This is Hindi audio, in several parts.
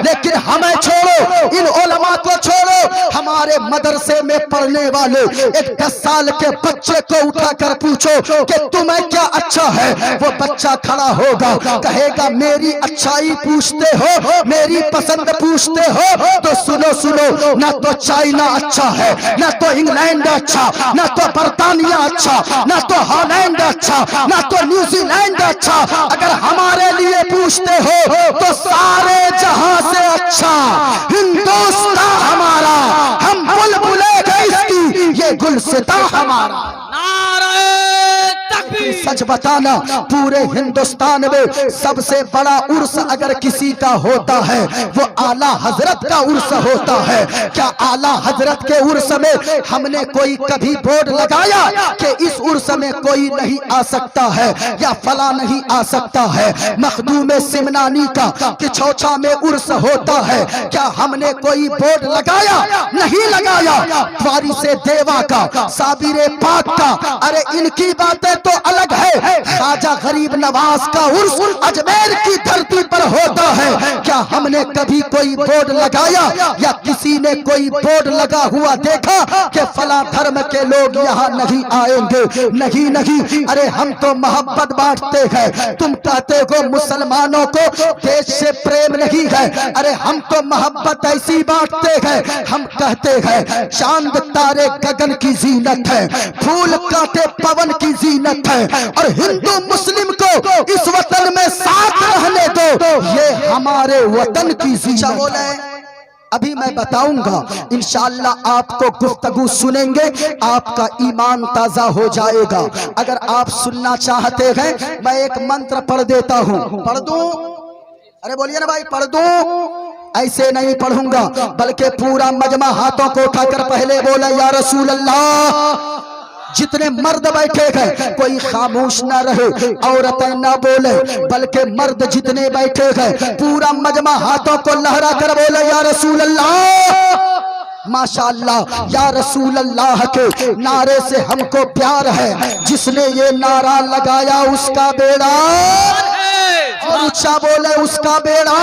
लेकिन हमें छोड़ो, इन उलमा को छोड़ो। हमारे मदरसे में पढ़ने वाले एक 10 साल के बच्चे को उठाकर पूछो कि तुम्हें क्या अच्छा है, वो बच्चा खड़ा होगा, कहेगा मेरी अच्छाई पूछते हो, मेरी पसंद पूछते हो तो सुनो सुनो, ना तो चाइना अच्छा है, ना तो इंग्लैंड अच्छा, ना तो बर्तानिया अच्छा, ना तो हॉलैंड अच्छा, ना तो न्यूजीलैंड अच्छा। अगर हमारे लिए पूछते हो तो सारे जहां से अच्छा हिंदुस्तान हमारा, हम बुलबुले इसकी, ये गुलसिता हमारा। सच बताना, पूरे हिंदुस्तान में सबसे बड़ा उर्स अगर किसी का होता है वो आला हजरत का उर्स होता है। क्या आला हजरत के उर्स में हमने कोई कभी बोर्ड लगाया कि इस उर्स में कोई नहीं आ सकता है या फला नहीं आ सकता है? मखदूम सिमनानी का किछौछा में उर्स होता है, क्या हमने कोई बोर्ड लगाया? नहीं लगाया। वारिस देवा का, साबिर पाक का, अरे इनकी बातें तो अलग है। ख्वाजा गरीब नवाज का उर्स अजमेर की धरती पर होता है, क्या हमने कभी कोई बोर्ड लगाया या किसी ने कोई बोर्ड लगा हुआ देखा कि फला धर्म के लोग यहाँ नहीं आएंगे? नहीं नहीं। अरे हम तो मोहब्बत बांटते हैं, तुम कहते हो मुसलमानों को देश से प्रेम नहीं है। अरे हम तो मोहब्बत ऐसी बांटते हैं, हम कहते हैं चांद तारे गगन की जीनत है, फूल कांटे पवन की जीनत है, और हिंदू मुस्लिम को इस वतन में साथ रहने दो, ये हमारे वतन की जीनत है। अभी मैं बताऊंगा, इंशाअल्लाह आपको गुफ्तगू सुनेंगे, आपका ईमान ताजा हो जाएगा। अगर आप सुनना चाहते हैं, मैं एक मंत्र पढ़ देता हूं। पढ़ दूं? अरे बोलिए ना भाई, पढ़ दूं? ऐसे नहीं पढ़ूंगा, बल्कि पूरा मजमा हाथों को उठाकर पहले बोला या रसूल अल्लाह। जितने मर्द बैठे हैं कोई खामोश ना रहे, औरतें ना बोले, बल्कि मर्द जितने बैठे हैं पूरा मजमा हाथों को लहरा कर बोले या रसूल अल्लाह। माशाअल्लाह, या रसूल अल्लाह के नारे से हमको प्यार है, जिसने ये नारा लगाया उसका बेड़ा, और ऊंचा बोले उसका बेड़ा।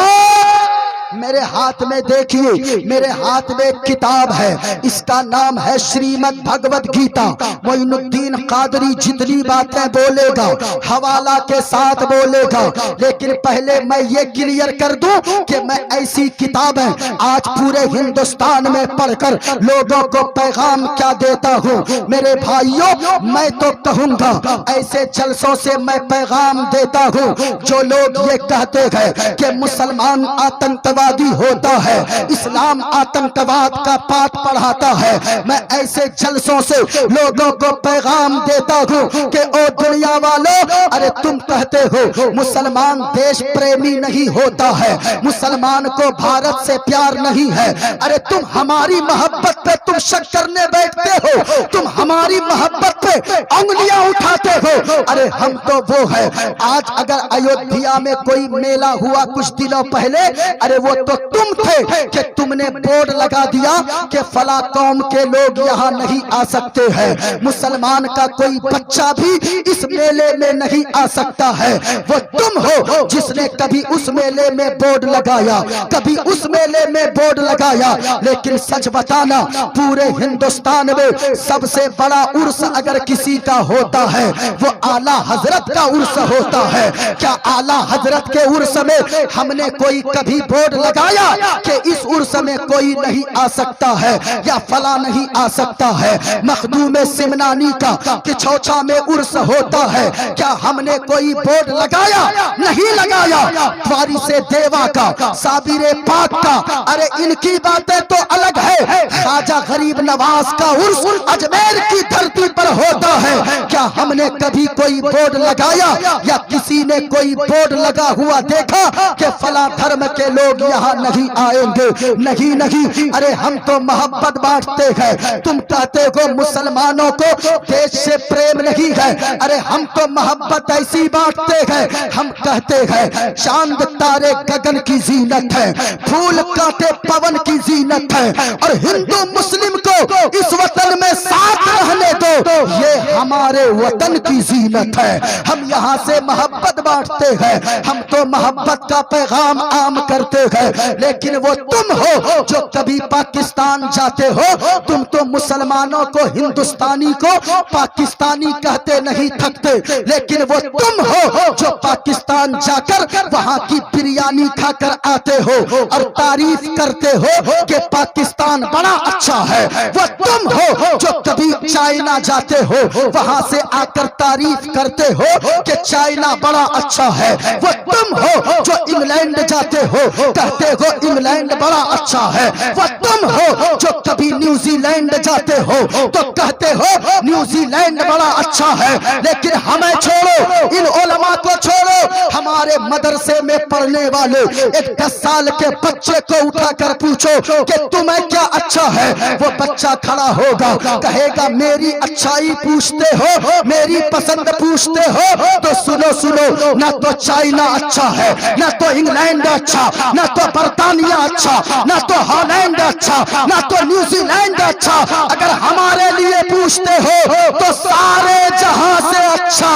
मेरे हाथ में देखिए, मेरे हाथ में एक किताब है, इसका नाम है श्रीमद् भगवत गीता। मोइनुद्दीन कादरी जितनी बातें बोलेगा हवाला के साथ बोलेगा, लेकिन पहले मैं ये क्लियर कर दूं कि मैं ऐसी किताबें आज पूरे हिंदुस्तान में पढ़कर लोगों को पैगाम क्या देता हूं। मेरे भाइयों, मैं तो कहूंगा ऐसे जलसों से मैं पैगाम देता हूं। जो लोग ये कहते हैं कि मुसलमान आतंकवादी होता है, इस्लाम आतंकवाद का पाठ पढ़ाता है, मैं ऐसे जलसों से लोगों को पैगाम देता हूं कि ओ दुनिया वालों, अरे तुम कहते हो मुसलमान देश प्रेमी नहीं होता है, मुसलमान को भारत से प्यार नहीं है। अरे तुम हमारी मोहब्बत पे तुम शक करने बैठते हो, तुम हमारी मोहब्बत पे उंगलियां उठाते हो। अरे हम तो वो है, आज अगर अयोध्या में कोई मेला हुआ कुछ दिनों पहले, अरे वो तो तुम थे कि तुमने बोर्ड लगा दिया कि फला कौम के लोग यहाँ नहीं आ सकते हैं, मुसलमान का कोई बच्चा भी इस मेले में नहीं आ सकता है। वो तुम हो जिसने कभी उस मेले में बोर्ड लगाया, कभी उस मेले में बोर्ड लगाया। लेकिन सच बताना, पूरे हिंदुस्तान में सबसे बड़ा उर्स अगर किसी का होता है वो आला हजरत का उर्स होता है। क्या आला हजरत के उर्स में हमने कोई कभी बोर्ड लगाया कि इस उर्स में कोई नहीं आ सकता है या फला नहीं आ सकता है? मखदूम सिमनानी का किछौछा में उर्स होता है, क्या हमने कोई बोर्ड लगाया? नहीं लगाया। वारिस देवा का, साबिर पाक का, अरे इनकी बातें तो अलग है। ख्वाजा गरीब नवाज का उर्स अजमेर की धरती पर होता है, क्या हमने कभी कोई बोर्ड लगाया या किसी ने कोई बोर्ड लगा हुआ देखा कि फला धर्म के लोग यहाँ नहीं आएंगे? नहीं नहीं। अरे हम तो मोहब्बत बांटते हैं, तुम कहते हो मुसलमानों को देश से प्रेम नहीं है। अरे हम तो मोहब्बत ऐसी बांटते हैं, हम कहते हैं चांद तारे गगन की जीनत है, फूल कांटे पवन की जीनत है, और हिंदू मुस्लिम को इस वतन में साथ रहने दो, ये हमारे वतन की जीनत है। हम यहाँ से मोहब्बत बांटते हैं, हम तो मोहब्बत का पैगाम आम करते हैं। लेकिन वो तुम हो जो कभी पाकिस्तान जाते हो, तुम तो मुसलमानों को, हिंदुस्तानी को पाकिस्तानी कहते नहीं थकते। लेकिन वो तुम हो जो पाकिस्तान जाकर वहां की बिरयानी खाकर आते हो और तारीफ करते हो कि पाकिस्तान बड़ा अच्छा है। वो तुम हो जो कभी चाइना जाते हो, वहां से आकर तारीफ करते हो कि चाइना बड़ा अच्छा है। वो तुम हो जो इंग्लैंड जाते हो, कहते हो इंग्लैंड बड़ा अच्छा है। वो तुम हो जो कभी न्यूजीलैंड जाते हो तो कहते हो न्यूजीलैंड बड़ा अच्छा है। लेकिन हमें छोड़ो, इन उलमा को छोड़ो, हमारे मदरसे में पढ़ने वाले एक 10 साल के बच्चे को उठाकर पूछो कि तुम्हें क्या अच्छा है, वो बच्चा खड़ा होगा, कहेगा मेरी अच्छाई पूछते हो, मेरी पसंद पूछते हो तो सुनो सुनो, ना तो चाइना अच्छा है, ना तो इंग्लैंड अच्छा, ना तो बर्तानिया अच्छा, ना तो हॉलैंड अच्छा, ना तो न्यूजीलैंड अच्छा। अगर हमारे लिए पूछते हो तो सारे जहां से अच्छा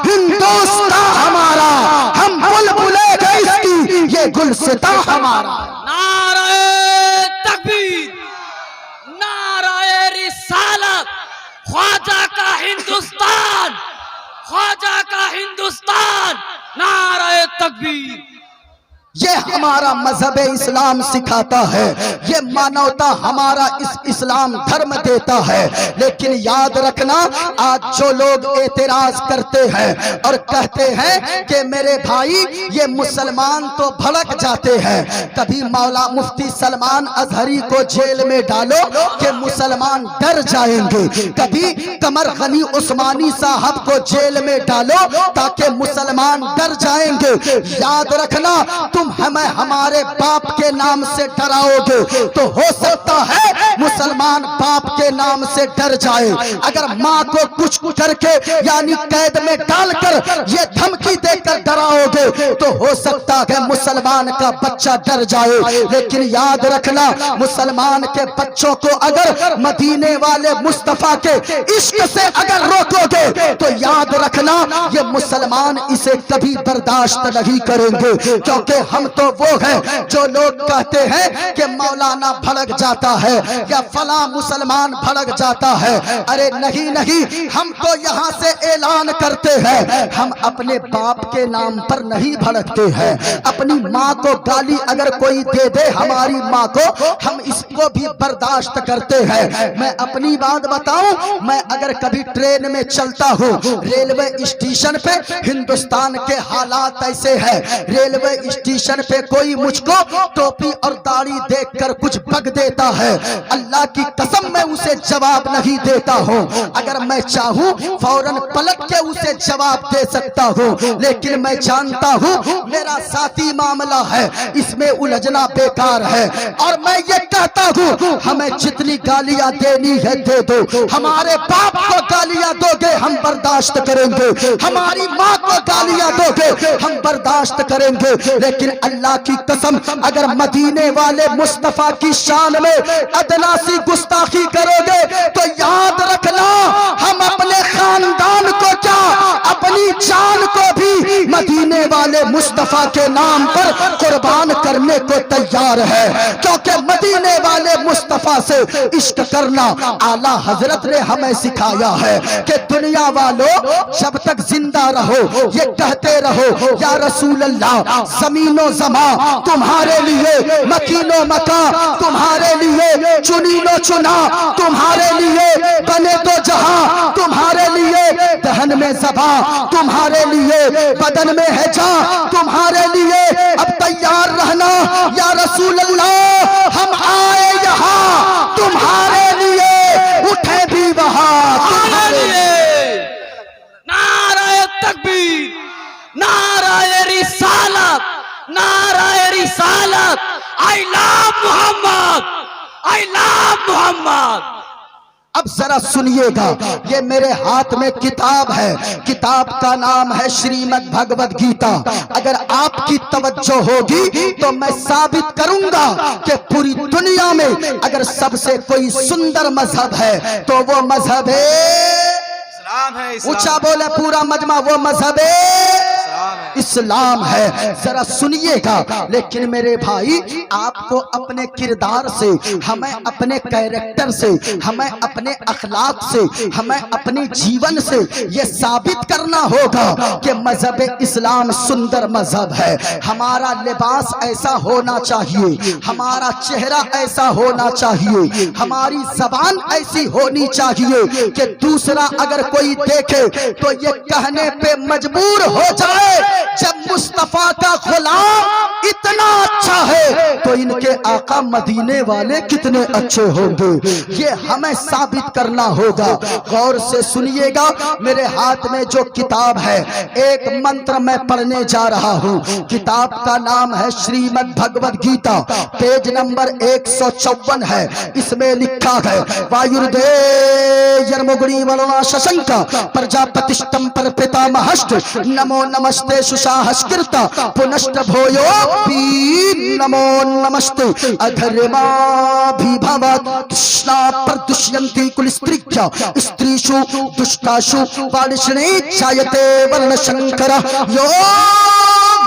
हिंदुस्तान हमारा, हम बुलबुले इसकी, ये गुलसिता हमारा। नारे तकबीर, नारे रिसालत, ख्वाजा का हिंदुस्तान, ख्वाजा का हिंदुस्तान, नारे तकबीर। ये हमारा मजहब इस्लाम सिखाता है, ये मानवता हमारा इस्लाम धर्म देता है। लेकिन याद रखना, आज जो लोग एतराज करते हैं और कहते हैं कि मेरे भाई ये मुसलमान तो भड़क जाते हैं, कभी मौला मुफ्ती सलमान अजहरी को जेल में डालो कि मुसलमान डर जाएंगे, कभी कमर गनी उस्मानी साहब को जेल में डालो ताकि मुसलमान डर जाएंगे। याद रखना, तुम हमें हमारे बाप के नाम से डराओगे तो हो सकता है मुसलमान बाप के नाम से डर जाए। अगर माँ को कुछ करके यानी कैद में डालकर ये धमकी देकर डराओगे तो हो सकता है मुसलमान का बच्चा डर जाए। लेकिन याद रखना, मुसलमान के बच्चों को अगर मदीने वाले मुस्तफा के इश्क से अगर रोकोगे तो याद रखना ये मुसलमान इसे कभी बर्दाश्त नहीं करेंगे। क्योंकि हम तो वो हैं जो लोग कहते हैं कि मौलाना भड़क जाता है या फला मुसलमान भड़क जाता है। अरे नहीं नहीं, हम तो यहाँ से ऐलान करते हैं, हम अपने बाप के नाम पर नहीं भड़कते हैं। अपनी माँ को गाली अगर कोई दे दे, हमारी माँ को, हम इसको भी बर्दाश्त करते हैं। मैं अपनी बात बताऊं, मैं अगर कभी ट्रेन में चलता हूँ, रेलवे स्टेशन पे हिंदुस्तान के हालात ऐसे हैं, रेलवे स्टेशन पे कोई मुझको टोपी और दाढ़ी देखकर कुछ बग देता है, अल्लाह की कसम मैं उसे जवाब नहीं देता हूँ। अगर मैं चाहूँ फौरन पलट के उसे जवाब दे सकता हूँ, लेकिन मैं जानता हूँ मेरा साथी मामला है, इसमें उलझना बेकार है। और मैं ये कहता हूँ हमें जितनी गालियां देनी है दे दो, हमारे बाप को गालियां दोगे हम बर्दाश्त करेंगे, हमारी माँ को गालियां दोगे हम बर्दाश्त करेंगे। लेकिन अल्लाह की कसम, अगर मदीने वाले मुस्तफा की शान में अदना सी गुस्ताखी करोगे तो याद रखना हम अपने खानदान को क्या, अपनी जान को भी मदीने वाले मुस्तफा के नाम पर कुर्बान करने को तैयार है। क्योंकि मदीने वाले मुस्तफा से इश्क करना आला हजरत ने हमें सिखाया है कि दुनिया वालों जब तक जिंदा रहो ये कहते रहो या रसूल अल्लाह, जमीनो जमा तुम्हारे लिए, मकीनो मका तुम्हारे लिए, चुनीनो चुना तुम्हारे लिए, बने तो जहां तुम्हारे लिए, दहन में ज़बा तुम्हारे लिए, बदन में है जान तुम्हारे लिए। अब तैयार रहना या रसूल अल्लाह, हम आए यहाँ तुम्हारे लिए, उठे भी वहां तुम्हारे लिए। नारे तकबीर, नारे रिसालत, नारे रिसालत, I love Mohammad, I love Mohammad. अब जरा सुनिएगा, ये मेरे हाथ में किताब है, किताब का नाम है श्रीमद् भगवद गीता। अगर आपकी तवज्जो होगी तो मैं साबित करूंगा कि पूरी दुनिया में अगर सबसे कोई सुंदर मजहब है तो वो मजहब है, ऊंचा बोले पूरा मजमा, वो मजहब है। इस्लाम है। जरा सुनिएगा। लेकिन मेरे भाई, आपको अपने किरदार से, हमें अपने कैरेक्टर से, हमें अपने अखलाक से, हमें अपने जीवन से ये साबित करना होगा कि मजहब इस्लाम सुंदर मजहब है। हमारा लिबास ऐसा होना चाहिए, हमारा चेहरा ऐसा होना चाहिए, हमारी जबान ऐसी होनी चाहिए कि दूसरा अगर कोई देखे तो ये कहने पे मजबूर हो जाए, जब मुस्तफा का गुलाम इतना अच्छा है तो इनके आका मदीने वाले कितने अच्छे होंगे। ये हमें साबित करना होगा। गौर से सुनिएगा। मेरे हाथ में जो किताब है, एक मंत्र मैं पढ़ने जा रहा हूँ। किताब का नाम है श्रीमद् भगवद गीता, पेज नंबर 154 है। इसमें लिखा है, वायुर्देयर्मुगुणी वरुणा शशंक प्रजापतिष्ठं पर पितामहश्च नमो नमस्ते सुशाहस्कृता पुनश्च भूयो नमो नमस्ते अधर्माभिभवत् कृष्णा प्रदुष्यन्ति कुलस्त्रीभ्यः स्त्रीषु दुष्टासु वाणिश्ने जायते वर्णशंकर यो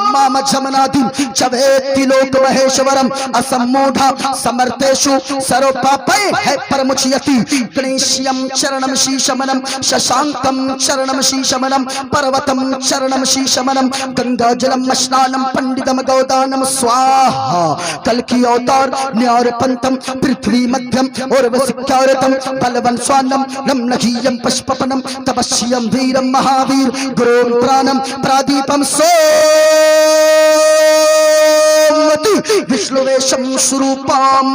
माम जमनादिं चवेत्ति लोक महेश्वरम असम्मूढ़ा समर्थेषु सर्वपापै है परमुच्यति गणेश्यं चरणं शीशमनं शशांकं चरणं शीशमनं पर्वतं चरणं शीशमनं गंगाजलम स्नानं पंडितम गौदानम स्वाहा। कल की अवतार न्यार पंतम पृथ्वी मध्यम और वसिक्यारतम बलवन स्वानम नम नखीयम पुष्पपनम तपस्यम वीरम महावीर गुरुं प्राणम प्रादीपम सो विष्णुवेशम स्वरूपम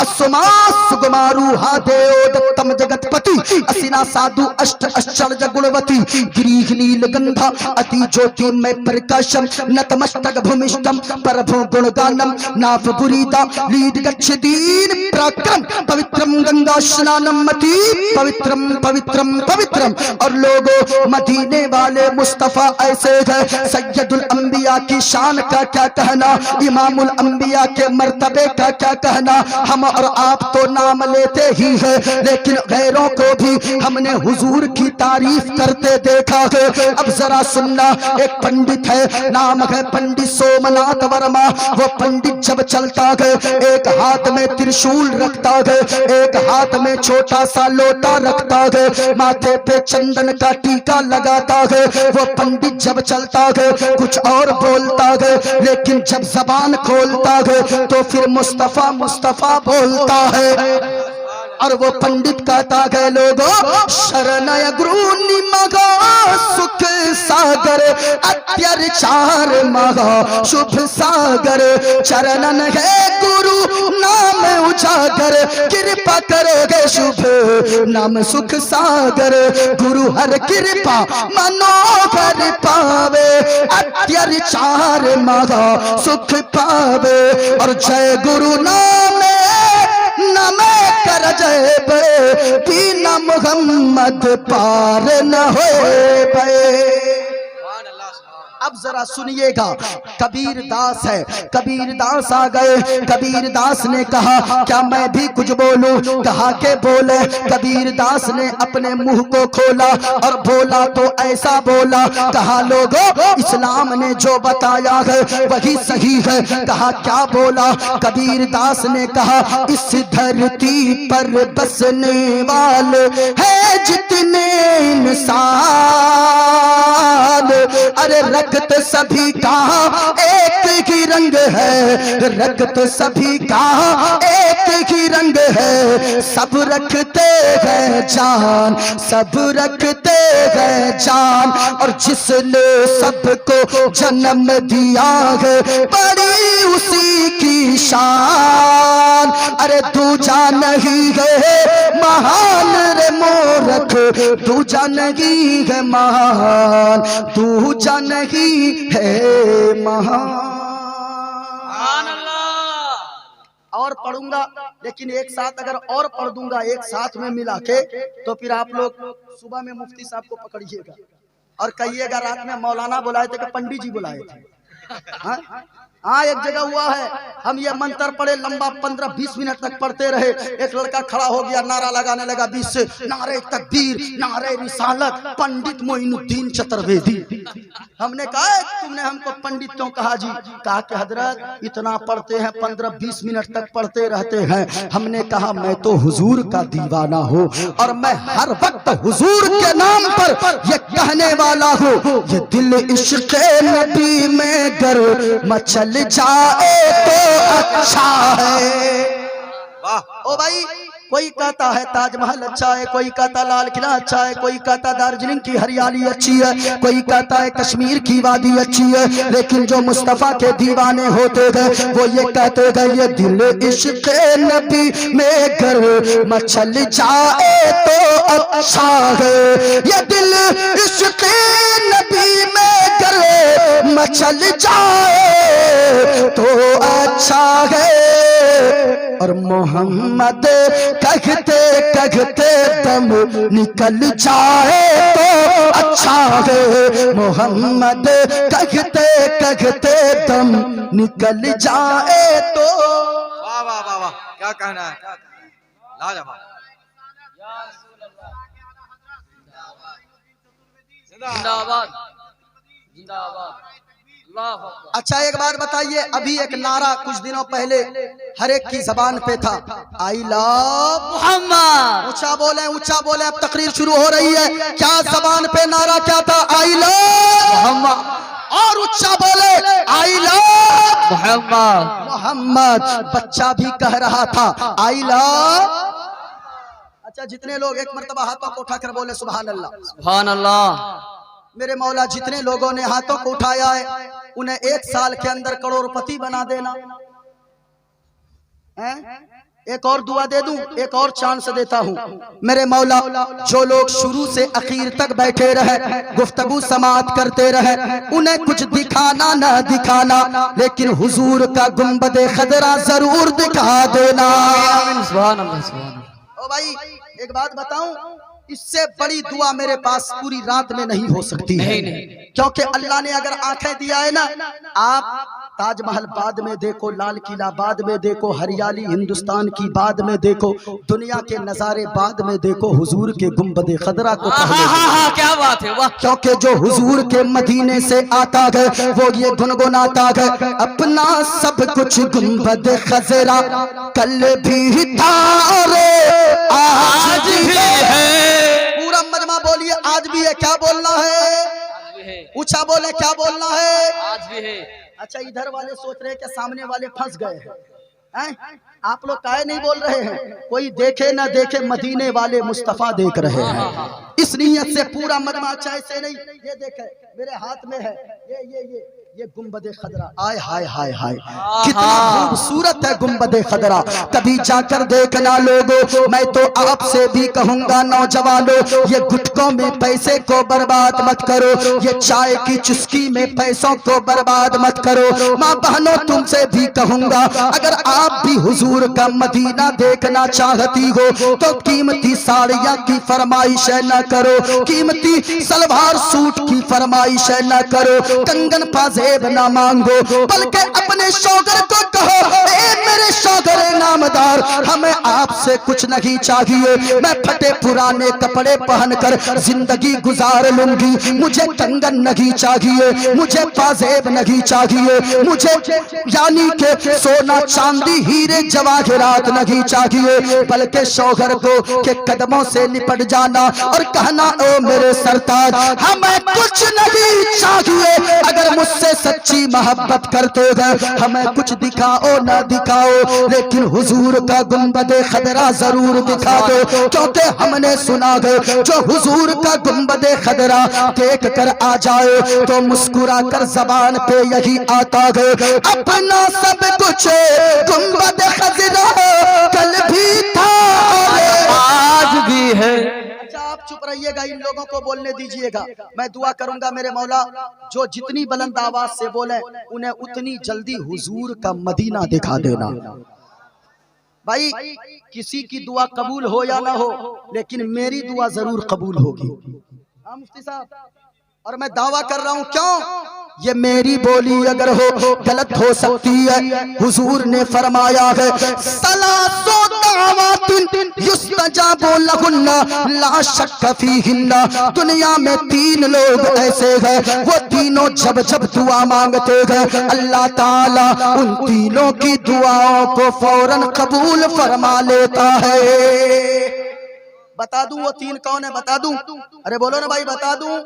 असुमासुगमारूहा देवोदत्तम जगतपति असिना साधु अष्ट आश्चर्य गुणवती गिरीह नीलगंधा अति ज्योतिर्मय प्रकाशम नतमस्तक भूमिष्ठम प्रभु गुणगानम नाभपुरीता लीड गच्छदीन प्राक्रम पवित्रम गंगा स्नानम मति पवित्रम पवित्रम पवित्रम। और लोगों, मदीने वाले मुस्तफा ऐसे है। सैयदुल अंबिया की शान का क्या कहना, इमामुल अंबिया के मर्तबे का क्या कहना। हम और आप तो नाम लेते ही है, लेकिन गैरों को भी हमने हुजूर की तारीफ करते देखा है। अब जरा सुनना। एक पंडित है, नाम है पंडित सोमनाथ वर्मा। वो पंडित जब चलता है, एक हाथ में त्रिशूल रखता है, एक हाथ में छोटा सा लोटा रखता है, माथे पे चंदन का टीका लगाता है। वो पंडित जब चलता है कुछ और बोलता है, लेकिन जब जबान खोलता है तो फिर मुस्तफा मुस्तफा बोलता है। और वो पंडित कहता है, लोगों शरणय गुरु निमगा सुख सागर अत्याचार मगा शुभ सागर चरणन है गुरु नाम उजागर कृपा करोगे शुभ नाम सुख सागर गुरु हर कृपा मनोहर पावे अत्याचार मगा सुख पावे। और जय गुरु नाम नमे कर जय बिना मोहम्मद पार न होए। अब जरा सुनिएगा। कबीर दास है, कबीर दास आ गए। कबीर दास ने कहा, क्या मैं भी कुछ बोलूं? कहा के बोले। कबीर दास ने अपने मुंह को खोला और बोला तो ऐसा बोला। कहा, लोगों इस्लाम ने जो बताया है वही सही है। कहा, क्या बोला? कबीर दास ने कहा, इस धरती पर बसने वाले हैं जितने इंसान, अरे रगत सभी का एक ही रंग है, रगत सभी का एक ही रंग है। सब रखते हैं जान, सब रखते हैं जान। और जिसने सबको जन्म दिया है बड़ी उसी की शान। अरे दूजा नहीं है महान रे मोरख, दूजा नहीं है महान, दूजा नहीं है महान। और पढ़ूंगा, लेकिन एक साथ अगर और पढ़ दूंगा एक साथ में मिला के, तो फिर आप लोग सुबह में मुफ्ती साहब को पकड़िएगा और कहिएगा रात में मौलाना बुलाए थे कि पंडित जी बुलाए थे। हाँ? हाँ एक जगह हुआ है, हम ये मंत्र पढ़े लंबा 15-20 मिनट तक पढ़ते रहे। एक लड़का खड़ा हो गया, नारा लगाने लगा बीच से, नारे तकबीर, नारे रिसालत, पंडित मोइनुद्दीन चतुर्वेदी। हमने कहा तुमने हमको पंडित क्यों कहा जी? कहा कि हजरत इतना पढ़ते हैं, 15-20 मिनट तक पढ़ते रहते हैं। हमने कहा मैं तो हुजूर का दीवाना हूँ और मैं हर वक्त हुजूर के नाम पर ये कहने वाला हूँ, ये दिल इश्क़ नबी में गर मचल जाए तो अच्छा है। ओ भाई, कोई कहता है ताजमहल अच्छा है, कोई कहता लाल किला अच्छा है, कोई कहता दार्जिलिंग की हरियाली अच्छी है, कोई कहता है कश्मीर की वादी अच्छी है, लेकिन जो मुस्तफा के दीवाने होते गए वो ये कहते गए ये दिल इश्क़ नबी में गर मचल जाए तो अच्छा है, ये दिल इश्क़ नबी में गर मचल जाए तो अच्छा है। और मोहम्मद कहते कहते दम निकल जाए तो अच्छा है, मोहम्मद कहते कहते दम निकल जाए तो। वाह वाह वाह वाह, क्या कहना है, लाजवाब। जिंदाबाद जिंदाबाद। अच्छा एक बात बताइए, अभी एक नारा कुछ दिनों पहले हर एक की जबान पे था, आई लव मोहम्मद। ऊंचा बोले ऊंचा बोले, अब तकरीर शुरू हो रही है। क्या जबान पे नारा क्या था? I love Mohammad. और ऊंचा बोले आई लव मोहम्मद। मोहम्मद। बच्चा भी कह रहा था आई लव। अच्छा जितने लोग एक मर्तबा हाथों को उठाकर बोले सुभान अल्लाह। सुभान अल्लाह। मेरे मौला जितने लोगों ने हाथों को उठाया है उन्हें 1 साल के अंदर करोड़पति बना देना है। एक और दुआ दे दूं, एक और चांस देता हूं। मेरे मौला जो लोग शुरू से आखिर तक बैठे रहे, गुफ्तगू समाअत करते रहे, उन्हें कुछ दिखाना ना दिखाना, लेकिन हुजूर का गुंबदे खदरा जरूर दिखा देना। सुभान अल्लाह सुभान अल्लाह। ओ भाई एक बात बताऊं, इससे बड़ी दुआ मेरे पास पूरी रात में नहीं हो सकती है। क्योंकि अल्लाह ने अगर आंखें दिया है ना, आप ताजमहल बाद में देखो, लाल किला बाद में देखो, हरियाली हिंदुस्तान की बाद में देखो, दुनिया के नजारे बाद में देखो, हुजूर के गुंबदे खदरा को पहले देखो। क्या बात है, वाह। क्योंकि जो हुजूर के मदीने से आता है वो ये गुनगुनाता है, अपना सब कुछ गुंबदे खजरा कल भी था और आज भी है। पूरा मजमा बोलिए आज भी है। क्या बोलना है? ऊंचा बोले क्या बोलना है? आज भी है। अच्छा इधर वाले सोच रहे हैं कि सामने वाले फंस गए हैं। आप लोग काहे नहीं बोल रहे हैं? कोई देखे ना देखे, मदीने वाले मुस्तफा देख रहे हैं। इस नीयत से पूरा मजमा अच्छा ऐसे नहीं, ये देखे मेरे हाथ में है ये गुंबदे खदरा। आय हाय हाय हाय, कितना खूबसूरत है गुंबदे खदरा। कभी जाकर देखना लोगों। मैं तो आपसे भी कहूंगा नौजवानों, ये गुटकों में पैसे को बर्बाद मत करो, ये चाय की चुस्की में पैसों को बर्बाद मत करो। माँ बहनों तुमसे भी कहूंगा, अगर आप भी हुजूर का मदीना देखना चाहती हो तो कीमती साड़ियाँ की फरमाइश न करो, कीमती सलवार सूट की फरमाइश न करो, कंगन पाजेब ना मांगो, बल्कि अपने शौहर को कहो, ए मेरे शौहर नामदार, हमें आपसे कुछ नहीं चाहिए, मैं फटे पुराने कपड़े पहनकर जिंदगी गुजार लूंगी, मुझे कंगन नहीं चाहिए, मुझे पाजेब नहीं चाहिए, मुझे यानी के सोना चांदी हीरे जवाहरात नहीं चाहिए, बल्कि शौहर को के कदमों से लिपट जाना और कहना ओ मेरे सरताज हमें कुछ नहीं चाहिए, अगर मुझसे सच्ची मोहब्बत करते हैं हमें कुछ दिखाओ ना दिखाओ, लेकिन हुजूर का गुंबदे खदरा जरूर दिखा दो, क्योंकि हमने सुना है जो हुजूर का गुंबदे खदरा देख कर आ जाए तो मुस्कुरा कर जबान पे यही आता है, अपना सब कुछ गुंबदे खदरा कल भी था आज भी है। अच्छा आप चुप रहिएगा, इन लोगों को बोलने दीजिएगा। मैं दुआ करूंगा मेरे मौला जो जितनी बुलंद आवाज से बोले उन्हें उतनी जल्दी हुजूर का मदीना दिखा देना। भाई किसी की दुआ कबूल हो या ना हो, लेकिन मेरी दुआ जरूर कबूल होगी। हाँ मुफ्ती साहब, और मैं दावा कर रहा हूं, क्यों? ये मेरी बोली अगर हो गलत हो सकती है। हुजूर ने फरमाया है सलासो दावातिन युस्तजाबु लहुन्ना ला शक्क फीहिन्ना। दुनिया में 3 लोग ऐसे हैं, वो तीनों जब जब दुआ मांगते हैं अल्लाह ताला उन तीनों की दुआओं को फौरन कबूल फरमा लेता है। बता दूं वो 3 कौन है? बता दूं? अरे बोलो ना भाई, बता दूं?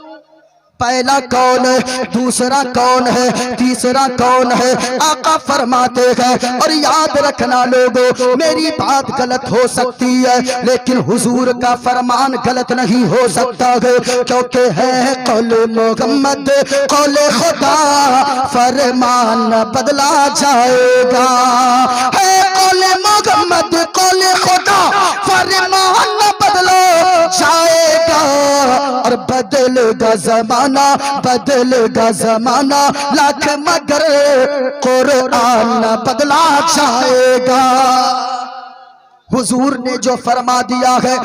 पहला कौन है, दूसरा कौन है, तीसरा कौन है? आका फरमाते हैं, और याद रखना लोगों, मेरी बात गलत हो सकती है लेकिन हुजूर का फरमान गलत नहीं हो सकता है, क्योंकि है कौले मोहम्मद कौले खुदा, फरमान बदला जाएगा। है कौले मोहम्मद कौले खुदा, फरमान बदला जाएगा। और बदलेगा जमाना, बदलेगा जमाना, लाख मगर कुरान बदला जाएगा। हुजूर ने जो फरमा दिया है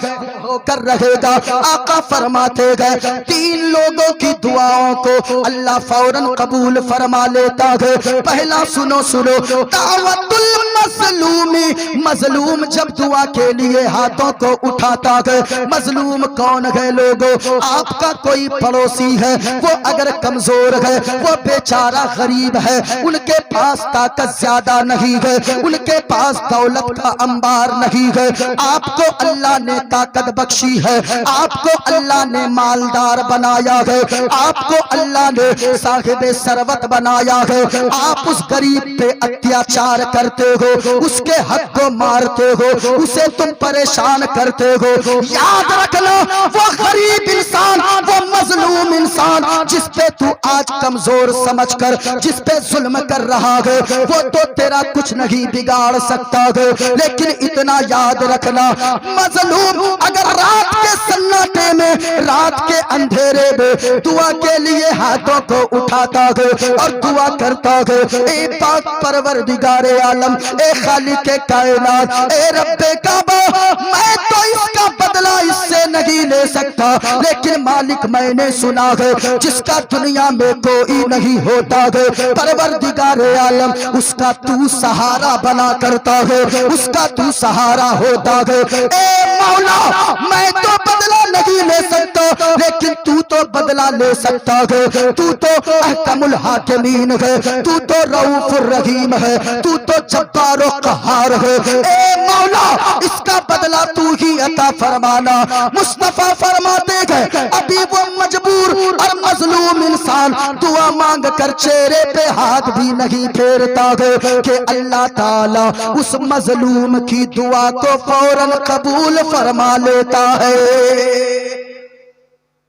होकर रहेगा। आका फरमाते गए 3 लोगों की दुआओं को अल्लाह फौरन कबूल फरमा लेता है। पहला सुनो सुनो, दावतुल मजलूमी। मजलूम जब दुआ के लिए हाथों को उठाता है, मजलूम कौन है लोगों? आपका कोई पड़ोसी है, वो अगर कमजोर है, वो बेचारा गरीब है, उनके पास ताकत ज्यादा नहीं है, उनके पास दौलत का अंबार नहीं है, आपको अल्लाह ने ताकत बख्शी है, आपको अल्लाह ने मालदार बनाया है, आपको अल्लाह ने साहिबे सरवत बनाया है, आप उस गरीब पे अत्याचार करते हो, उसके हक को मारते हो, उसे तुम परेशान करते हो। याद रखना वो गरीब इंसान, वो मजलूम इंसान जिस पे तू आज कमजोर समझकर जिस पे जुल्म कर रहा है, वो तो तेरा कुछ नहीं बिगाड़ सकता है, लेकिन इतना याद रखना, मजलूम अगर रात के सन्नाटे में, रात के अंधेरे में दुआ के लिए हाथों को उठाता है और दुआ करता है, ए पाक परवरदिगारे आलम, ए खालिक के कायनात, ए रब्बे काबा, मैं तो इसका बदला इससे नहीं ले सकता, लेकिन मालिक मैंने सुना है जिसका दुनिया में कोई नहीं होता है, परवरदिगारे आलम उसका तू सहारा बना करता है, उसका तू सहारा होता है। ए मौला, मैं तो बदला नहीं ले सकता, लेकिन तू तो बदला ले सकता है, तू तो अहकमुल हाकिमीन है, तू तो रऊफुर रहीम है, तू तो जब्बार व कहार है। ए मौला, इसका बदला तू ही अता फरमाना। मुस्तफा फरमाते हैं अभी वो मजबूर और मजलूम इंसान दुआ मांग कर चेहरे पे हाथ भी नहीं फेरता है कि अल्लाह ताला उस मजलूम की दुआ को फौरन कबूल फरमा लेता है।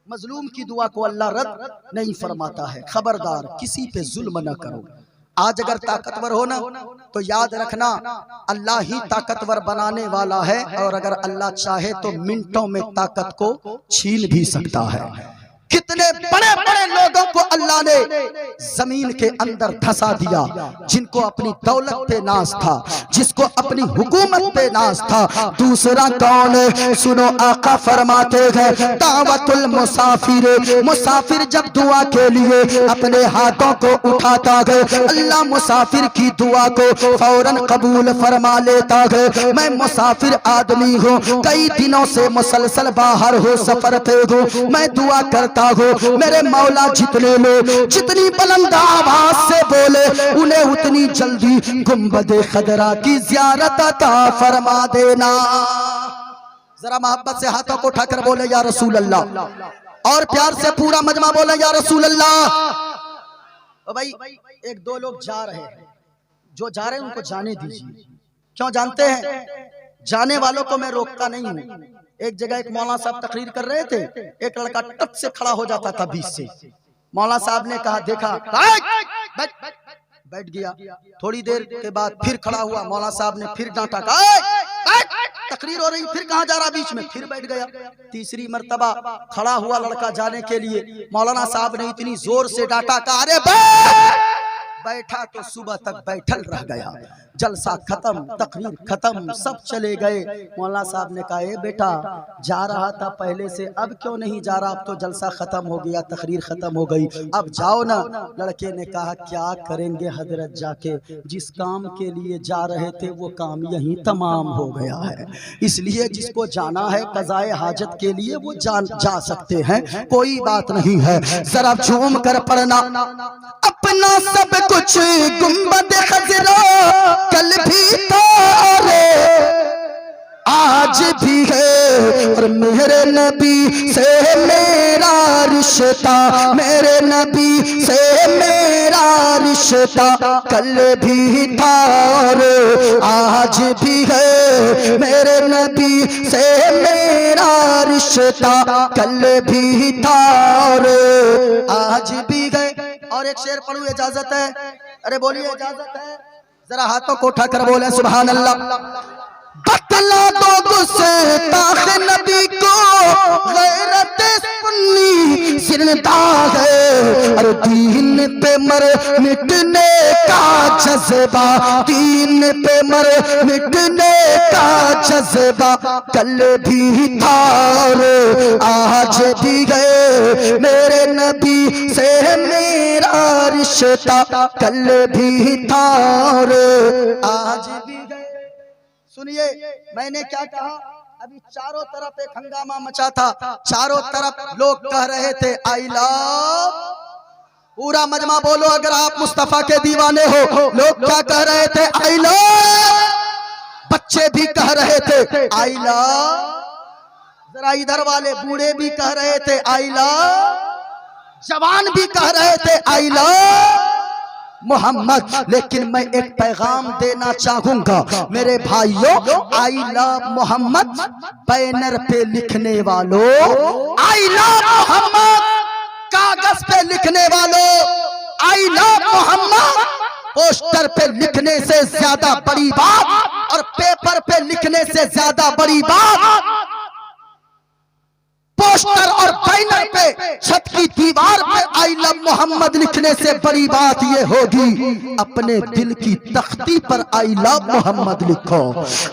मजलूम की दुआ को अल्लाह रद्द नहीं फरमाता है। खबरदार, किसी पे जुल्म न करो। आज अगर ताकतवर हो ना तो याद रखना अल्लाह ही ताकतवर बनाने वाला है, और अगर अल्लाह चाहे तो मिनटों में ताकत को छीन भी सकता है। कितने बड़े बड़े लोगों को अल्लाह ने जमीन के अंदर धंसा दिया, जिनको अपनी दौलत पे नाज था, जिसको अपनी हुकूमत पे नाज था। दूसरा कौन है? सुनो, आका फरमाते हैं दावतुल मुसाफिर। मुसाफिर जब दुआ के लिए अपने हाथों को उठाता है, अल्लाह मुसाफिर की दुआ को फौरन कबूल फरमा लेता है। मैं मुसाफिर आदमी हूँ, कई दिनों से मुसलसल बाहर हो, सफर पे हूँ, मैं दुआ करता हो मेरे मौला जितने लोग जितनी बुलंद आवाज से बोले उन्हें उतनी जल्दी गुंबदे खदरा की ज़ियारत अता फरमा देना। जरा मोहब्बत से हाथों को उठाकर बोले या रसूल अल्लाह, और प्यार से पूरा मजमा बोले या रसूल अल्लाह। ओ भाई, 1-2 लोग जा रहे हैं, जो जा रहे हैं उनको जाने दीजिए। क्यों? जानते हैं, जाने वालों को मैं रोकता नहीं हूं। एक जगह एक मौलाना साहब तकरीर कर रहे थे, एक लड़का टप से खड़ा हो जाता था बीच से। मौलाना साहब ने कहा, देखा, बैठ गया। थोड़ी देर के बाद फिर खड़ा हुआ, मौलाना साहब ने फिर डांटा, तकरीर हो रही, फिर कहाँ जा रहा बीच में, फिर बैठ गया। तीसरी मर्तबा खड़ा हुआ लड़का जाने के लिए, मौलाना साहब ने इतनी जोर से डांटा, अरे बैठा तो सुबह तक बैठल रह गया। जलसा खत्म, तकरीर खत्म, सब चले गए। मौलाना साहब ने कहा, ए बेटा जा रहा था पहले से, अब क्यों नहीं जा रहा? अब तो जलसा खत्म हो गया, तकरीर खत्म हो गई, अब जाओ ना। लड़के ने कहा, क्या करेंगे हजरत जाके, जिस काम के लिए जा रहे थे वो काम यहीं तमाम हो गया है, इसलिए जिसको जाना है कज़ाए हाजत के लिए वो जा सकते हैं, कोई बात नहीं है। जरा झूम कर पढ़ना, अपना सब कुछ गुंबद खजरा कल भी तारे आज भी है, और मेरे नबी से मेरा रिश्ता, मेरे नबी से मेरा रिश्ता कल भी था और आज भी है, मेरे नबी से मेरा रिश्ता कल भी था और आज भी गए। और एक शेर पढ़ू, इजाजत है? अरे बोलिए इजाजत है? जरा हाथों को उठाकर बोले सुभान अल्लाह। बतला दो गुस्ताख नबी को, गैरत सुन्नी जिंदा है, और दीन पे मर मिटने का जज्बा, दीन पे मर मिटने का जज्बा कल भी था और आज भी गए, मेरे नबी से मेरा रिश्ता कल भी था और आज भी गए। सुनिए, मैंने क्या कहा? अभी चारों तरफ एक हंगामा मचा था, चारों तरफ लोग कह रहे थे आई लव, पूरा मजमा बोलो अगर आप मुस्तफा के दीवाने हो। लोग क्या कह रहे थे? I love. बच्चे भी कह रहे थे आई लव, जरा इधर वाले बूढ़े भी कह रहे थे आई लव, जवान भी कह रहे थे आई लव मोहम्मद। लेकिन मैं एक पैगाम देना चाहूंगा मेरे भाइयों, आई लव मोहम्मद बैनर पे लिखने वालों, आई लव मोहम्मद कागज पे लिखने वालों, आई लव मोहम्मद पोस्टर पे लिखने से ज्यादा बड़ी बात और पेपर पे लिखने से ज्यादा बड़ी बात, पोस्टर और बैनर पे, छत की दीवार पे आई लव मोहम्मद लिखने से बड़ी बात ये होगी अपने दिल की तख्ती पर आई लव मोहम्मद लिखो,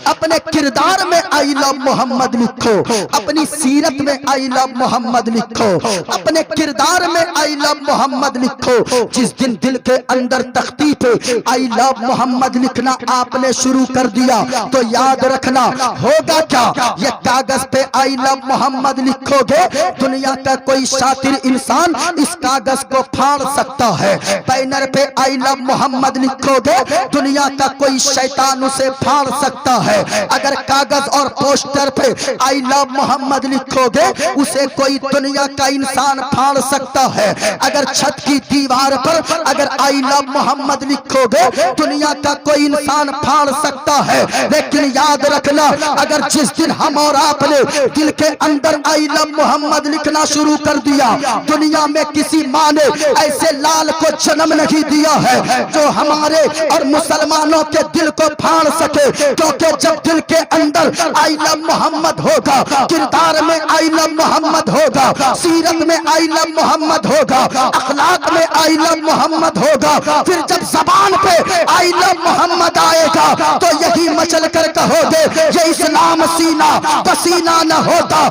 अपने किरदार में आई लव मोहम्मद लिखो, अपनी सीरत में आई लव मोहम्मद लिखो, अपने किरदार में आई लव मोहम्मद लिखो। जिस दिन दिल के अंदर तख्ती पे आई लव मोहम्मद लिखना आपने शुरू कर दिया तो याद रखना होगा क्या, ये कागज पे आई लव मोहम्मद लिखो, दुनिया का कोई शातिर इंसान इस कागज को फाड़ सकता है। बैनर पे आई लव मोहम्मद लिखोगे, दुनिया का कोई शैतान उसे फाड़ सकता है। अगर कागज और पोस्टर पे आई लव मोहम्मद लिखोगे, उसे कोई दुनिया का इंसान फाड़ सकता है। अगर छत की दीवार पर अगर आई लव मोहम्मद लिखोगे, दुनिया का कोई इंसान फाड़ सकता है। लेकिन याद रखना, अगर जिस दिन हम और आपने दिल के अंदर आई लव मोहम्मद लिखना शुरू कर दिया, दुनिया में किसी माँ ने ऐसे लाल को जन्म नहीं दिया है जो हमारे और मुसलमानों के दिल को फाड़ सके। क्योंकि जब दिल के अंदर आई लव मोहम्मद होगा, किरदार में आई लव मोहम्मद होगा, सीरत में आई लव मोहम्मद होगा, अखलाक में आई लव मोहम्मद होगा, फिर जब जबान पे आई लव मोहम्मद आएगा तो यही मचल कर कहोगे ये इस्लाम सीना पसीना न होता,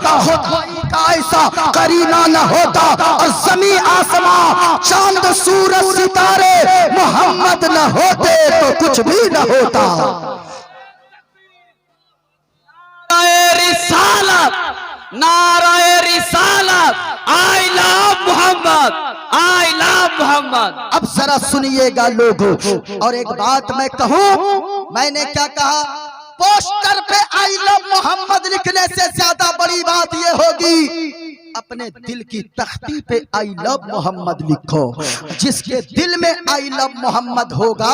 का ऐसा करीना न होता, और जमी आसमां चांद सूरज सितारे मोहम्मद न होते तो कुछ भी न होता। नाराए रिसालत, I love Mohammad, I love Mohammad. अब जरा सुनिएगा लोगों, और एक बात मैं कहूं, मैंने क्या कहा? पोस्टर पे आई लव मोहम्मद लिखने से ज्यादा बड़ी बात ये होगी अपने दिल की तख्ती पे आई लव मोहम्मद लिखो। जिसके दिल में आई लव मोहम्मद होगा,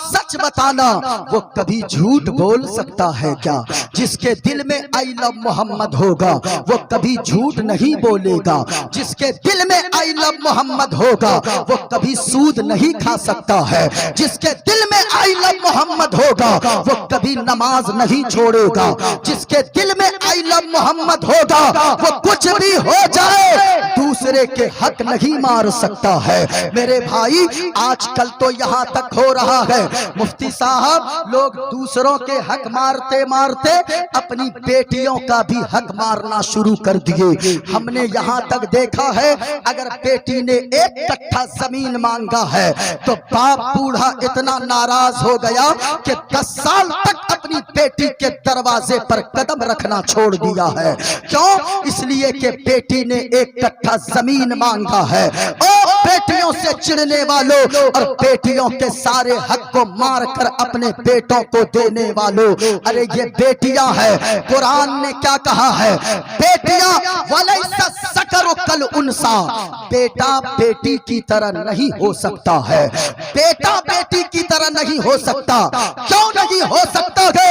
सच बताना वो कभी झूठ बोल सकता है क्या? जिसके दिल में आई लव मोहम्मद होगा वो कभी झूठ नहीं बोलेगा। जिसके दिल में आई लव मोहम्मद होगा वो कभी सूद नहीं खा सकता है। जिसके दिल में आई लव मोहम्मद होगा वो कभी नमाज नहीं छोड़ेगा। जिसके दिल में आई लव मोहम्मद होगा वो कुछ भी हो जाए दूसरे के हक नहीं मार सकता है। मेरे भाई आजकल तो यहाँ तक हो रहा है मुफ्ती साहब, लोग दूसरों के हक मारते मारते अपनी बेटियों का भी हक मारना शुरू कर दिए। हमने यहाँ तक देखा है अगर बेटी ने 1 कट्ठा जमीन मांगा है तो बाप बूढ़ा इतना नाराज हो गया कि 10 साल तक अपनी बेटी के दरवाजे पर कदम रखना छोड़ दिया है। क्यों? इसलिए कि बेटी ने 1 कट्ठा जमीन मांगा है। ओ बेटियों से चिढ़ने वालों और बेटियों के सारे हक को मार कर अपने बेटों को देने वालों, अरे ये बेटियां हैं। कुरान ने क्या कहा है? बेटियां वलैसा सकरु कल उनसा, बेटा बेटी की तरह नहीं हो सकता है। बेटा बेटी की तरह नहीं हो सकता। क्यों नहीं हो सकता है?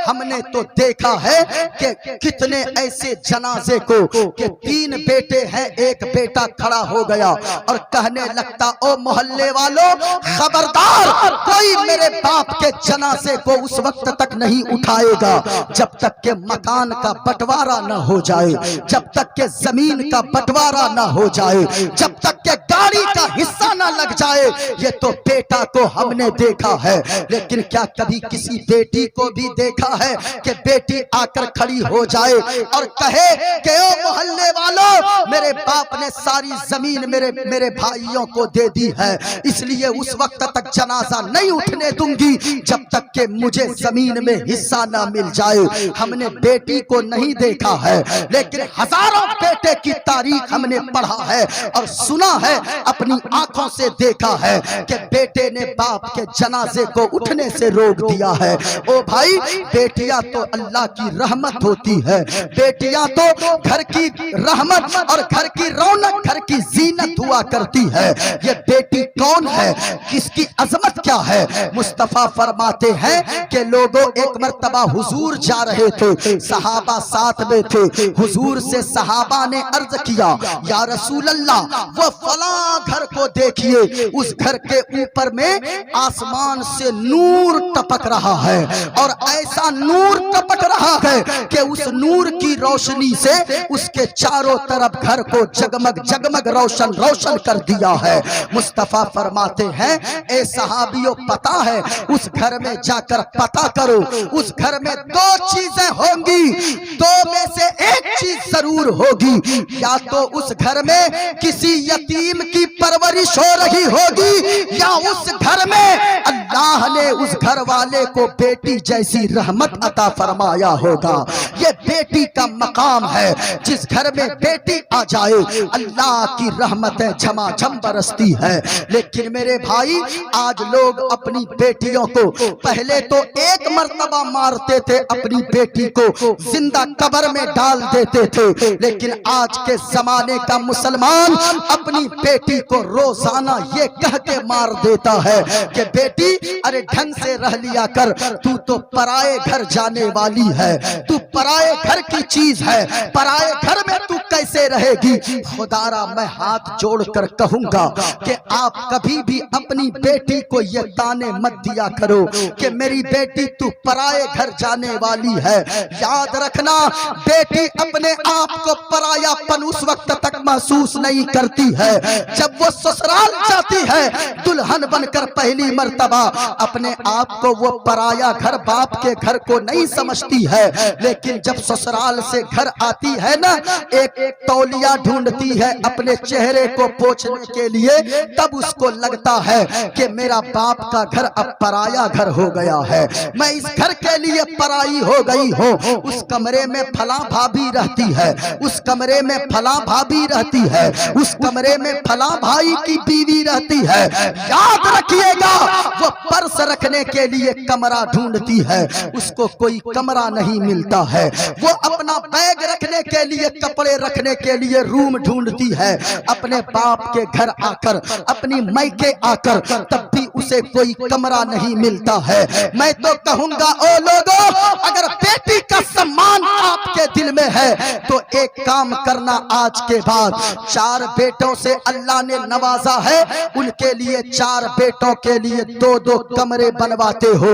हमने तो देखा है कि कितने ऐसे जनाजे को कि 3 बेटे हैं, 1 बेटा खड़ा हो गया और कहने लगता ओ मोहल्ले वालों खबरदार, कोई मेरे बाप के जनाजे को उस वक्त तक नहीं उठाएगा जब तक के मकान का बंटवारा न हो जाए, जब तक के जमीन का बंटवारा न हो जाए, जब तक के गाड़ी का हिस्सा न लग जाए। ये तो बेटा को हमने देखा है, लेकिन क्या कभी किसी बेटी को भी देखा है कि बेटी आकर खड़ी हो जाए और कहे कि ओ मोहल्ले वालों मेरे बाप ने सारी जमीन मेरे भाइयों को दे दी है, इसलिए उस वक्त तक जनाजा नहीं उठने दूंगी जब तक कि मुझे जमीन में हिस्सा ना मिल जाए। हमने बेटी को नहीं देखा है, लेकिन हजारों बेटे की तारीख हमने पढ़ा है और सुना है, अपनी आंखों से देखा है कि बेटे ने बाप के जनाजे को उठने से रोक दिया है। ओ भाई, बेटियां तो अल्लाह की रहमत होती है, बेटियां तो घर की रहमत और घर की रौनक, घर की जीनत हुआ करती है। ये बेटी कौन है, किसकी अजमत क्या है? मुस्तफा फरमाते हैं कि लोगों एक मर्तबा हुजूर जा रहे थे, सहाबा साथ में थे। हुजूर से सहाबा ने अर्ज किया या रसूल अल्लाह, वो फला घर को देखिए, उस घर के ऊपर में आसमान से नूर टपक रहा है और ऐसा नूर टपक रहा है कि उस नूर की रोशनी से उसके चारों तरफ घर को जगमग जगमग रोशन रोशन कर दिया है। मुस्तफा फरमाते हैं ए सहाबियों, पता है उस घर में जाकर पता करो, उस घर में 2 चीजें होंगी, 2 में से एक चीज जरूर होगी, या तो उस घर में किसी यतीम की परवरिश हो रही होगी या उस घर में अल्लाह ने उस घर वाले को बेटी जैसी रहमत अता फरमाया होगा। ये बेटी का मकाम है, जिस घर में बेटी आ जाए अल्लाह की रहमतें झमाझम बरसती है। लेकिन मेरे भाई आज लोग अपनी बेटियों को पहले तो 1 मर्तबा मारते थे, अपनी बेटी को जिंदा कब्र में डाल देते थे, लेकिन आज के जमाने का मुसलमान अपनी बेटी को रोजाना ये कह के मार देता है कि बेटी अरे ढंग से रह लिया कर, तू तो पराए घर जाने वाली है, तू पराए घर की चीज है, पराए घर में तू कैसे रहेगी। खुदारा मैं हाथ जोड़कर कहूंगा कि आप कभी भी अपनी बेटी को ये ताने मत दिया करो कि मेरी बेटी तू पराए घर जाने वाली है। याद रखना, बेटी अपने आप को परायापन उस वक्त तक महसूस नहीं करती है जब वो ससुराल जाती है दुल्हन बनकर पहली मर्तबा। अपने आप को वो पराया घर, बाप के घर को नहीं समझती है, लेकिन जब ससुराल से घर आती है ना, एक तौलिया ढूंढती है अपने चेहरे को पोंछने के लिए, तब उसको लगता है कि मेरा बाप का घर अब पराया घर हो गया है, मैं इस घर के लिए पराई हो गई हूँ। उस कमरे में फला भाभी रहती है, उस कमरे में फला भाभी रहती है, उस कमरे में फला भाई की बीवी रहती है। याद रखिएगा, वो पर्स रखने के लिए कमरा ढूंढती है, उसको कोई कमरा नहीं मिलता है। वो अपना बैग रखने के लिए, कपड़े रखने के लिए रूम ढूंढती है। अपने बाप के घर आकर, अपनी मायके आकर, तब भी उसे कोई कमरा नहीं मिलता है। मैं तो कहूंगा ओ लोगों, अगर बेटी का सम्मान आपके दिल में है तो एक काम करना, आज के बाद 4 बेटों से अल्लाह ने नवाजा है, उनके लिए 4 बेटों के लिए 2-2 कमरे बनवाते हो।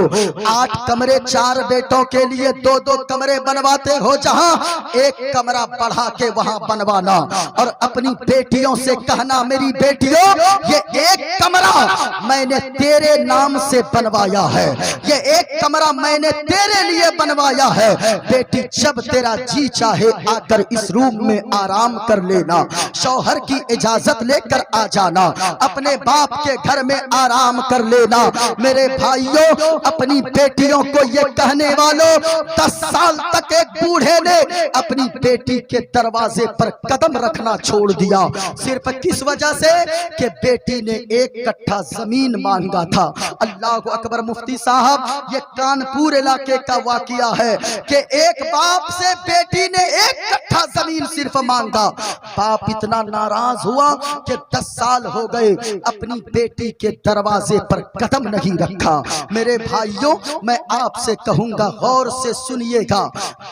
8 कमरे 4 बेटों के लिए 2-2 कमरे बनवाते हो, जहां एक कमरा बढ़ा के वहां बनवाना। और अपनी बेटियों से कहना, मेरी बेटियों ये एक कमरा मैंने तेरे नाम से बनवाया है, ये एक कमरा मैंने तेरे लिए बनवाया है। बेटी जब तेरा जी चाहे आकर इस रूम में आराम कर लेना, शौहर की इजाजत लेकर आ जाना, अपने बाप के घर में आराम कर लेना। मेरे भाइयों, अपनी बेटियों को ये कहने वालों, 10 साल तक एक बूढ़े ने अपनी बेटी के दरवाजे पर कदम रखना छोड़ दिया, सिर्फ किस वजह से कि बेटी ने 1 कट्ठा जमीन मांगा था। अल्लाह अकबर। मुफ्ती साहब, ये कानपुर इलाके का वाकया है कि एक बाप से बेटी ने 1 कट्ठा जमीन सिर्फ मांगा। बाप इतना नाराज हुआ कि 10 साल हो गए अपनी बेटी के दरवाजे पर कदम नहीं रखा। मेरे भाइयों, मैं आपसे कहूंगा, गौर से सुनिएगा।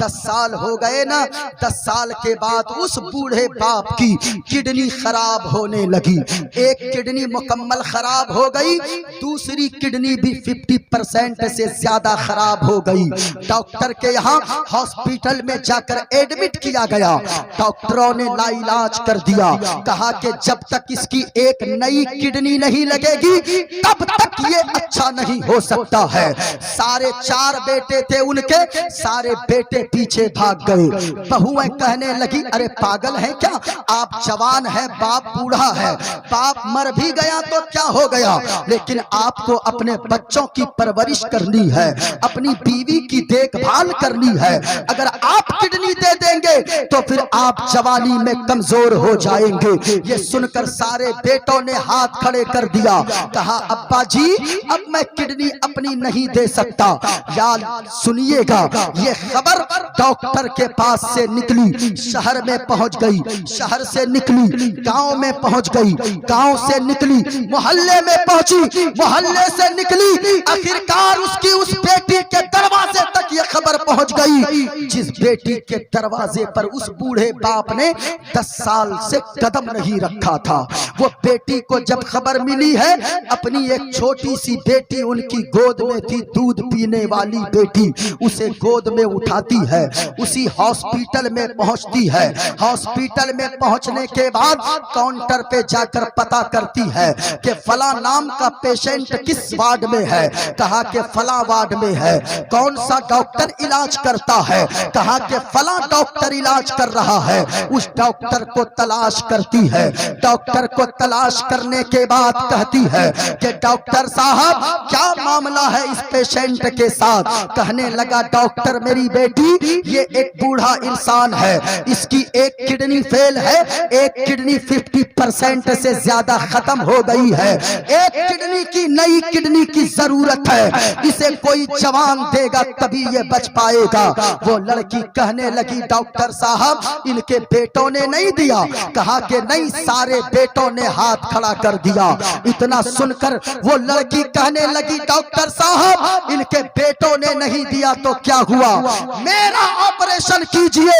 10 साल हो गए ना, 10 साल के बाद उस बूढ़े बाप की किडनी खराब होने लगी। एक किडनी मुकम्मल खराब हो गई, दूसरी किडनी भी 50% से ज्यादा खराब हो गई। डॉक्टर के यहाँ हॉस्पिटल में जाकर एडमिट किया गया। डॉक्टरों ने लाइलाज कर दिया, कहा कि जब तक इसकी एक नई किडनी नहीं लगेगी तब तक ये अच्छा नहीं हो सकता है। सारे 4 बेटे थे उनके, सारे बेटे पीछे भाग गए। बहुएं कहने लगी, अरे पागल है क्या, आप जवान हैं, बाप बूढ़ा है, बाप मर भी गया तो क्या हो गया, लेकिन आपको अपने बच्चों की परवरिश करनी है, अपनी बीवी की देखभाल करनी है। अगर आप किडनी दे देंगे तो फिर आप जवानी में कमजोर हो जाएंगे। ये सुनकर सारे बेटों ने हाथ खड़े कर दिया, कहा अब्बा जी अब मैं किडनी अपनी नहीं दे सकता। याद सुनिएगा, ये खबर डॉक्टर के पास से निकली, शहर में पहुंच गई, शहर से निकली गांव में पहुंच गई, गांव से निकली मोहल्ले में पहुंची, मोहल्ले से निकली आखिरकार उसकी उस बेटी के दरवाजे तक ये खबर पहुंच गई, जिस बेटी के दरवाजे पर उस बूढ़े बाप ने 10 साल से कदम नहीं रखा था। वो बेटी को जब खबर मिली है, अपनी एक छोटी सी बेटी उनकी गोद में थी, दूध पीने वाली बेटी, उसे गोद में उठाती है, उसी हॉस्पिटल में पहुंचती है। हॉस्पिटल में पहुंचने के बाद काउंटर पे जाकर पता करती है कि फला नाम का पेशेंट किस वार्ड में है, कहा कि फला वार्ड में है। कौन सा डॉक्टर इलाज करता है, कहा कि फला डॉक्टर इलाज कर रहा है। उस डॉक्टर को तलाश करती है, डॉक्टर को तलाश करने के बाद कहती है कि डॉक्टर साहब क्या मामला है इस पेशेंट के साथ। कहने लगा, डॉक्टर मेरी बेटी ये एक बूढ़ा इंसान है, इसकी एक किडनी फेल है, एक किडनी 50% से ज्यादा खत्म हो गई है, एक किडनी की नई किडनी की जरूरत है, इसे कोई जवान देगा तभी ये बच पाएगा। वो लड़की कहने लगी, डॉक्टर साहब इनके बेटों ने नहीं दिया, कहा कि नहीं, सारे बेटों ने हाथ खड़ा कर दिया। इतना सुनकर वो लड़की कहने लगी, डॉक्टर साहब इनके बेटों ने नहीं दिया तो क्या हुआ, मेरा ऑपरेशन कीजिए,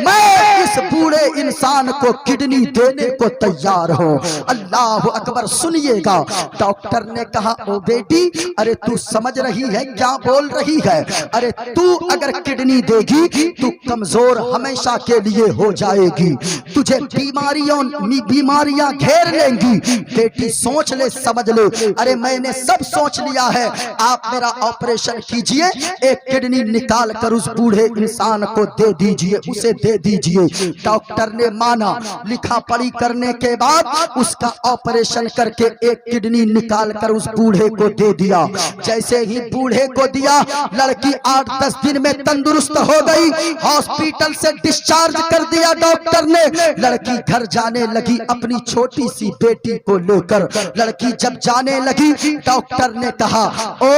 मैं इस बूढ़े इंसान को किडनी देने को तैयार हूं। अल्लाह अकबर। सुनिएगा, डॉक्टर ने कहा, ओ बेटी, अरे तू समझ रही है क्या बोल रही है, अरे तू अगर किडनी देगी तू कमजोर हमेशा के लिए हो जाएगी, तुझे बीमारियां घेर लेंगी। बेटी सोच ले, समझ ले, अरे मैंने सब सोच लिया है, आप मेरा ऑपरेशन कीजिए, एक किडनी निकाल कर उस बूढ़े इंसान को दे दीजिए, उसे दे दीजिए। डॉक्टर ने माना, लिखा पढ़ी करने के बाद उसका ऑपरेशन करके एक किडनी निकाल कर उस बूढ़े को दे दिया। जैसे ही बूढ़े को दिया, लड़की 8-10 दिन में तंदुरुस्त हो गई, हॉस्पिटल से डिस्चार्ज कर दिया डॉक्टर ने। लड़की घर जाने लगी अपनी छोटी सी बेटी को लेकर। लड़की जब जाने लगी, डॉक्टर ने कहा, ओ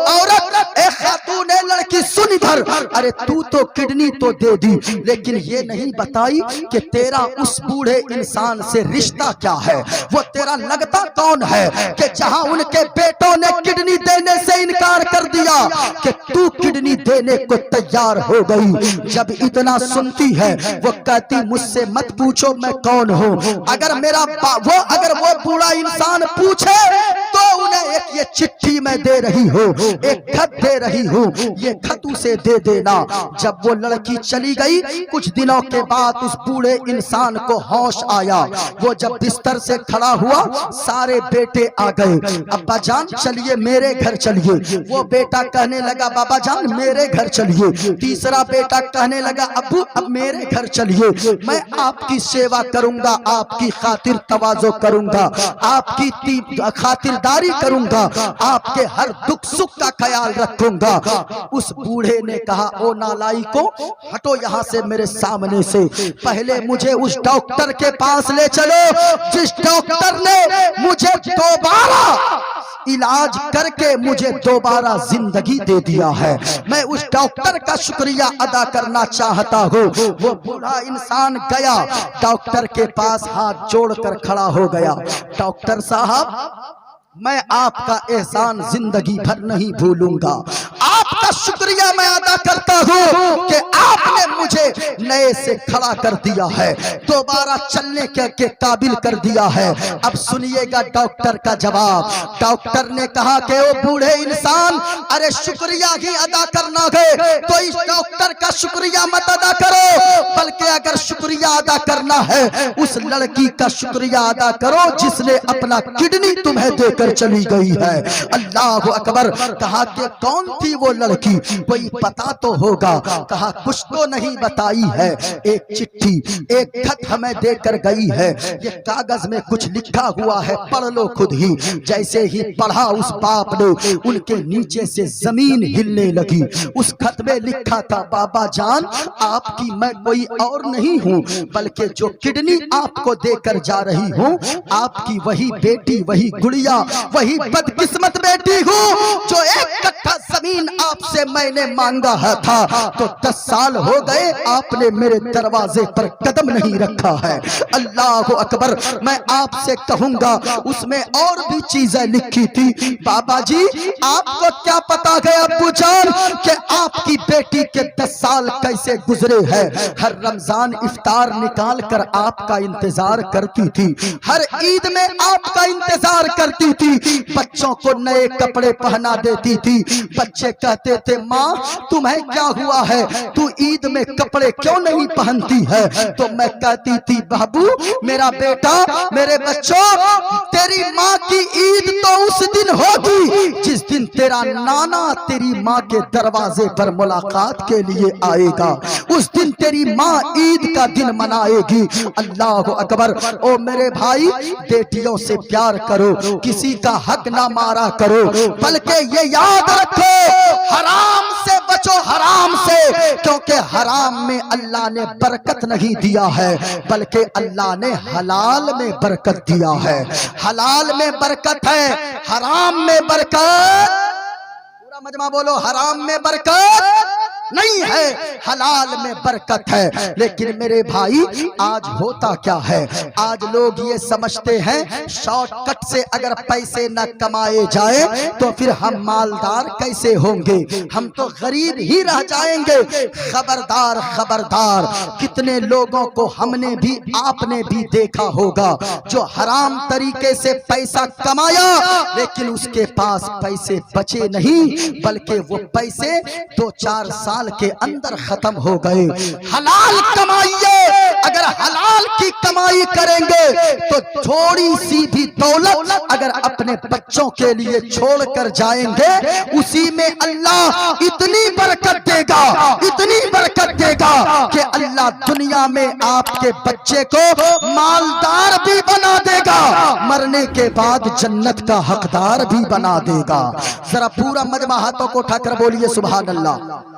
औरत, ए खातून, ए लड़की सुन इधर, अरे तू तो किडनी तो दे दी, लेकिन ये नहीं बताई कि तेरा उस बूढ़े इंसान से रिश्ता क्या है। वो तेरा लगता कौन है कि जहां उनके बेटों ने किडनी देने से इनकार कर दिया कि तू किडनी देने को तैयार हो गई। जब इतना सुनती है, वो कहती, मुझसे मत पूछो मैं कौन हूँ। अगर अगर वो बूढ़ा इंसान पूछे तो उन्हें एक ये चिट्ठी मैं दे रही हूँ, एक खत दे रही हूँ, ये खत उसे दे देना। जब वो लड़की चली गई, कुछ दिनों के बाद उस बूढ़े इंसान को होश आया। वो जब बिस्तर से खड़ा हुआ, सारे बेटे आ गए, अब्बा जान चलिए मेरे घर चलिए। वो बेटा कहने लगा, बाबा जान मेरे घर चलिए। तीसरा बेटा कहने लगा, अब्बू अब मेरे घर चलिए, मैं आपकी सेवा करूंगा, आपकी खातिर तवाज़ो करूंगा, आपकी खातिरदारी करूंगा, आपके हर दुख सुख का ख्याल रखूंगा। उस बूढ़े ने कहा, ओ नालायको, हटो यहाँ से मेरे सामने से, पहले मुझे उस डॉक्टर के पास ले चलो जिस डॉक्टर ने मुझे दोबारा इलाज करके मुझे दोबारा जिंदगी दे दिया है। मैं उस डॉक्टर का शुक्रिया अदा करना चाहता हूँ। वो बूढ़ा इंसान गया, डॉक्टर के पास हाथ जोड़कर खड़ा हो गया। डॉक्टर साहब, मैं आपका एहसान जिंदगी भर नहीं भूलूंगा। आपका शुक्रिया मैं अदा करता हूँ कि आपने मुझे नए से खड़ा कर दिया है, दोबारा चलने के काबिल कर दिया है। अब सुनिएगा डॉक्टर का जवाब। डॉक्टर ने कहा कि ओ बूढ़े इंसान, अरे शुक्रिया ही अदा करना है तो इस डॉक्टर का शुक्रिया मत अदा करो, बल्कि अगर शुक्रिया अदा करना है उस लड़की का शुक्रिया अदा करो जिसने अपना किडनी तुम्हें देकर चली गई है। अल्लाह अकबर। कहा कि कौन थी वो लड़की, कोई पता तो होगा। कहा कुछ तो नहीं बताई है, एक चिट्ठी, एक खत हमें देकर गई है, ये कागज में कुछ लिखा हुआ है, पढ़ लो खुद ही। जैसे ही पढ़ा उस बाप ने, उनके नीचे से जमीन हिलने लगी। उस खत में लिखा था, बाबा जान आपकी मैं कोई और नहीं हूँ, बल्कि जो किडनी आपको देकर जा रही हूँ आपकी वही बेटी, वही गुड़िया, वही बदकिस्मत बेटी हूँ जो एक कट्ठा जमीन आपसे मैंने मांगा था, तो 10 साल हो गए आपने मेरे दरवाजे पर कदम नहीं रखा है। अल्लाह अकबर। मैं आपसे कहूंगा उसमें और भी चीजें लिखी थी। बाबा जी आपको क्या पता गया अब्बू जान कि आपकी बेटी के 10 साल कैसे गुजरे हैं। हर रमजान इफ्तार निकाल कर आपका इंतजार करती थी, हर ईद में आपका इंतजार करती थी, बच्चों को नए कपड़े पहना देती थी। बच्चे कहते थे, माँ तुम्हें क्या हुआ है, तू ईद में कपड़े क्यों नहीं पहनती है। तो मैं कहती थी, बाबू मेरा बेटा, मेरे बच्चों, तेरी माँ की ईद तो उस दिन होगी जिस दिन तेरा नाना तेरी माँ के दरवाजे पर मुलाकात के लिए आएगा। उस दिन तेरी माँ ईद का दिन मनाएगी। अल्लाह अकबर। ओ मेरे भाई, बेटियों से प्यार करो, किसी का हक ना मारा करो, बल्कि ये याद रखो हराम से बचो, हराम से, क्योंकि हराम में अल्लाह ने बरकत नहीं दिया है, बल्कि अल्लाह ने हलाल में बरकत दिया है। हलाल में बरकत है, हराम में बरकत, पूरा मजमा बोलो, हराम में बरकत नहीं है, हलाल में बरकत है। लेकिन मेरे भाई आज होता क्या है, आज लोग ये समझते हैं शॉर्टकट से अगर पैसे न कमाए जाए तो फिर हम मालदार कैसे होंगे, हम तो गरीब ही रह जाएंगे। खबरदार खबरदार। कितने लोगों को हमने भी आपने भी देखा होगा जो हराम तरीके से पैसा कमाया लेकिन उसके पास पैसे बचे नहीं, बल्कि वो पैसे 2-4 साल के अंदर खत्म हो गए। हलाल कमाइए, अगर हलाल की कमाई करेंगे तो थोड़ी सी भी दौलत अगर अपने बच्चों के लिए छोड़कर जाएंगे, उसी में अल्लाह इतनी बरकत देगा, इतनी बरकत देगा कि अल्लाह दुनिया में आपके बच्चे को मालदार भी बना देगा, मरने के बाद जन्नत का हकदार भी बना देगा। जरा पूरा मजमा हाथों को उठाकर बोलिए सुभान अल्लाह।